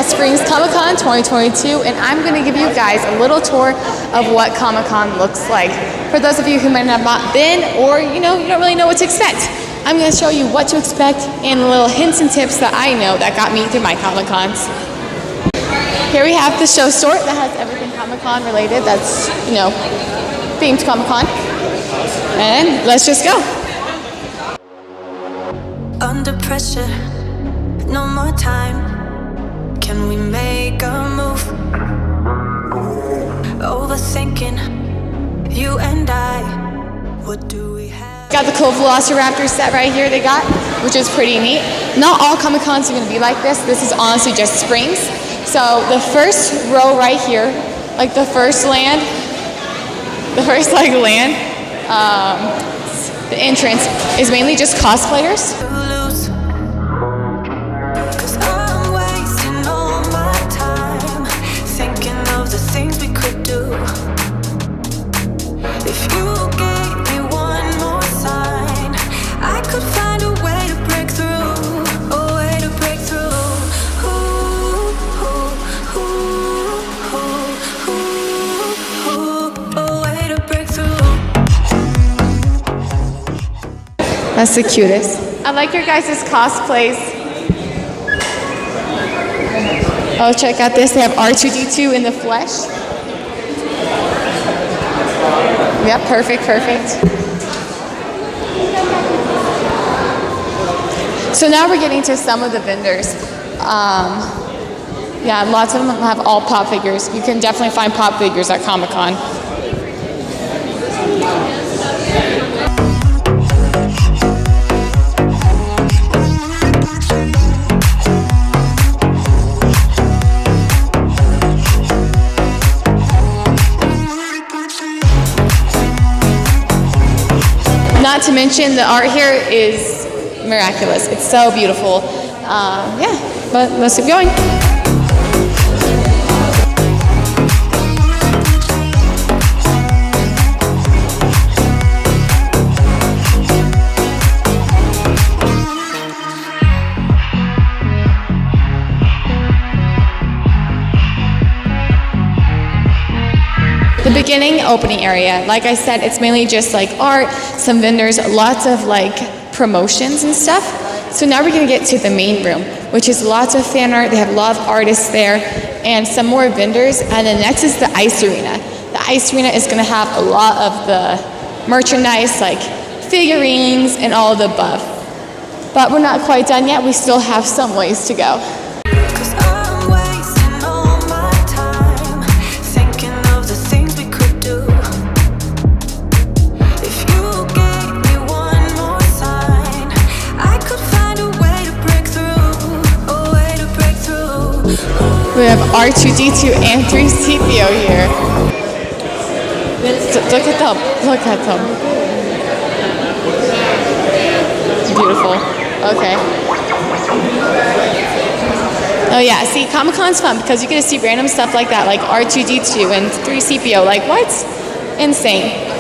at Springs Comic-Con 2022, and I'm going to give you guys a little tour of what Comic-Con looks like. For those of you who might have not been, or you don't really know what to expect, I'm going to show you what to expect and little hints and tips that I know that got me through my Comic-Cons. Here we have the show store that has everything Comic-Con related that's, themed Comic-Con. And let's just go. Under pressure, no more time. Can we make a move? Overthinking, you and I. What do we have? Got the cool Velociraptor set right here they got, which is pretty neat. Not all Comic-Cons are going to be like this. This is honestly just Springs. So the first row right here, like the first land, the entrance is mainly just cosplayers. That's the cutest. I like your guys' cosplays. Oh, check out this. They have R2-D2 in the flesh. Yep, perfect. So now we're getting to some of the vendors. Yeah, lots of them have all pop figures. You can definitely find pop figures at Comic-Con. Not to mention the art here is miraculous. It's so beautiful. Yeah, but let's keep going. The beginning opening area, like I said, it's mainly just like art, some vendors, lots of like promotions and stuff. So now we're gonna get to the main room, which is lots of fan art. They have a lot of artists there and some more vendors. And then next is the ice arena. The ice arena is gonna have a lot of the merchandise, like figurines and all of the above. But we're not quite done yet. We still have some ways to go. We have R2-D2 and 3CPO here. Look at them. Beautiful. Okay. Oh yeah, see, Comic-Con's fun because you get to see random stuff like that, like R2-D2 and 3CPO. Like, what? Insane.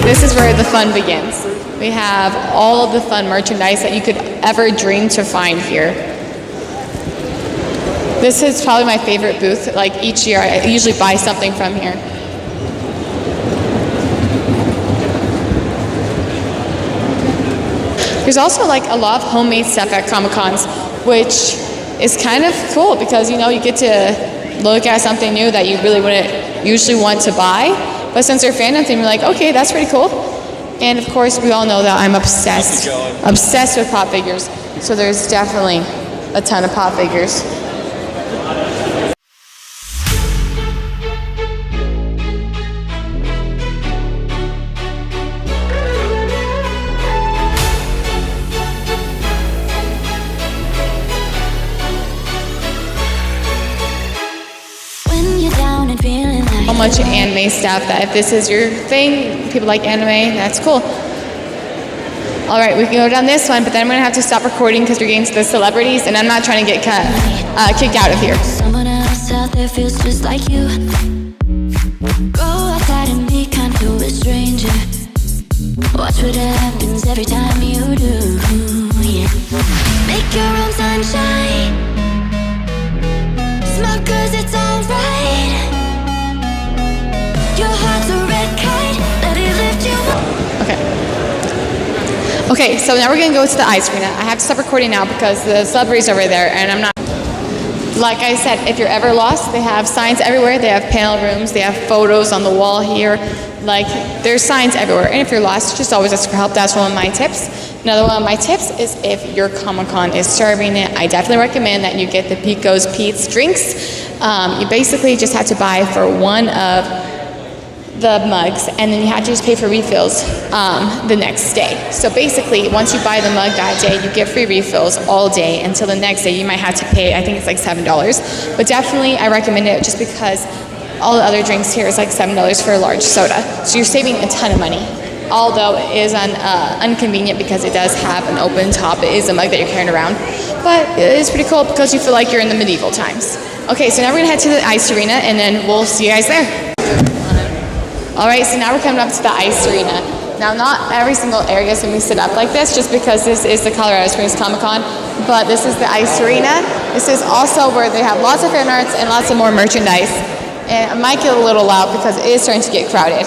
This is where the fun begins. We have all of the fun merchandise that you could ever dream to find here. This is probably my favorite booth. Like each year, I usually buy something from here. There's also like a lot of homemade stuff at Comic-Cons, which is kind of cool because you get to look at something new that you really wouldn't usually want to buy. But since they're fandom theme, you're like, okay, that's pretty cool. And of course, we all know that I'm obsessed with pop figures. So there's definitely a ton of pop figures. much anime stuff that if this is your thing, people like anime, that's cool. All right, we can go down this one, but then I'm gonna have to stop recording because we're getting to the celebrities, and I'm not trying to get kicked out of here. Someone else out there feels just like you. Go outside and be kind to a stranger. Watch what happens every time you do. Yeah. Make your own sunshine. Smoke 'cause it's alright. Your heart's a red kite. Let it lift you up. Okay. Okay, so now we're gonna go to the ice arena. I have to stop recording now because the celebrities are over there, and I'm not. Like I said, if you're ever lost, they have signs everywhere. They have panel rooms. They have photos on the wall here. Like, there's signs everywhere. And if you're lost, just always ask for help. That's one of my tips. Another one of my tips is if your Comic-Con is serving it, I definitely recommend that you get the Pico's Pete's drinks. You basically just have to buy for one of the mugs, and then you have to just pay for refills the next day. So basically, once you buy the mug that day, you get free refills all day until the next day. You might have to pay, I think it's like $7. But definitely, I recommend it just because all the other drinks here is like $7 for a large soda. So you're saving a ton of money. Although it is inconvenient because it does have an open top. It is a mug that you're carrying around. But it is pretty cool because you feel like you're in the medieval times. Okay, so now we're gonna head to the ice arena, and then we'll see you guys there. All right, so now we're coming up to the ice arena. Now, not every single area is going to be set up like this, just because this is the Colorado Springs Comic-Con, but this is the ice arena. This is also where they have lots of fan arts and lots of more merchandise. And it might get a little loud because it is starting to get crowded.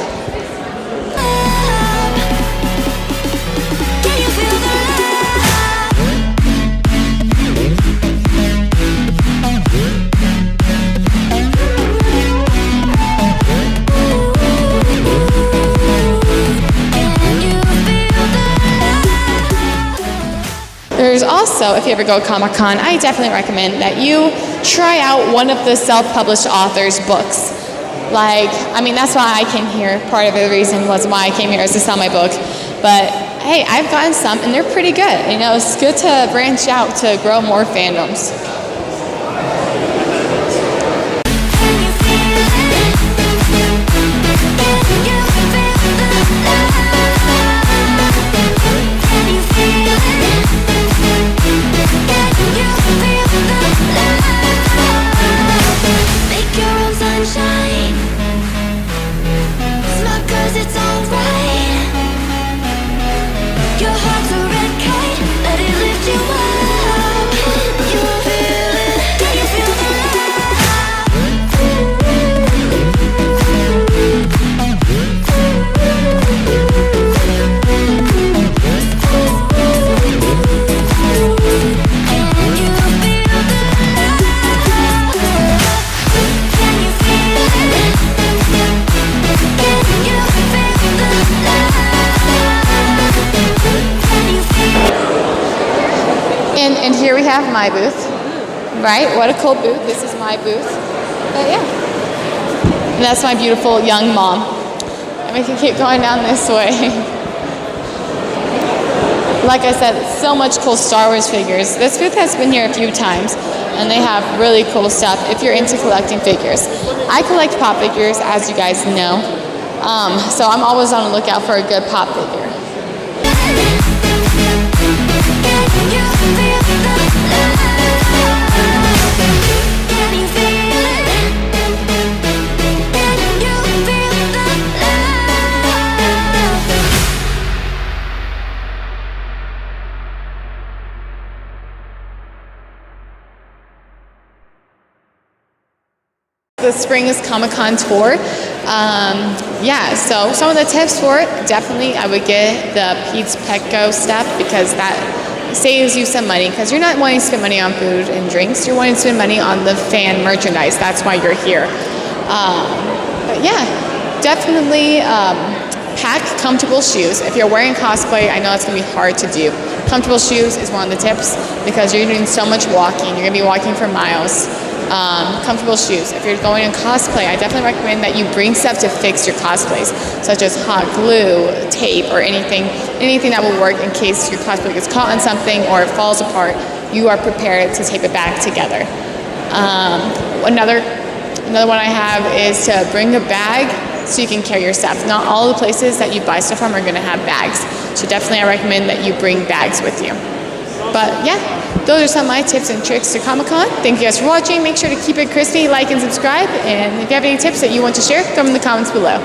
There's also, if you ever go to Comic-Con, I definitely recommend that you try out one of the self-published authors' books. Like, I mean, that's why I came here. Part of the reason was why I came here is to sell my book. But hey, I've gotten some, and they're pretty good. You know, it's good to branch out to grow more fandoms. And here we have my booth, right? What a cool booth. This is my booth. But yeah. And that's my beautiful young mom. And we can keep going down this way. Like I said, so much cool Star Wars figures. This booth has been here a few times, and they have really cool stuff if you're into collecting figures. I collect pop figures, as you guys know. So I'm always on the lookout for a good pop figure. The Springs Comic-Con tour. Yeah, so some of the tips for it, definitely I would get the Pete's Petco stuff because that saves you some money because you're not wanting to spend money on food and drinks, you're wanting to spend money on the fan merchandise. That's why you're here. But yeah, definitely pack comfortable shoes. If you're wearing cosplay, I know it's going to be hard to do. Comfortable shoes is one of the tips because you're doing so much walking. You're going to be walking for miles. Comfortable shoes. If you're going in cosplay, I definitely recommend that you bring stuff to fix your cosplays, such as hot glue, tape, or anything that will work in case your cosplay gets caught on something or it falls apart. You are prepared to tape it back together. Another Another one I have is to bring a bag so you can carry your stuff. Not all the places that you buy stuff from are going to have bags. So definitely I recommend that you bring bags with you. But yeah, those are some of my tips and tricks to Comic-Con. Thank you guys for watching. Make sure to keep it crispy, like and subscribe. And if you have any tips that you want to share, throw them in the comments below.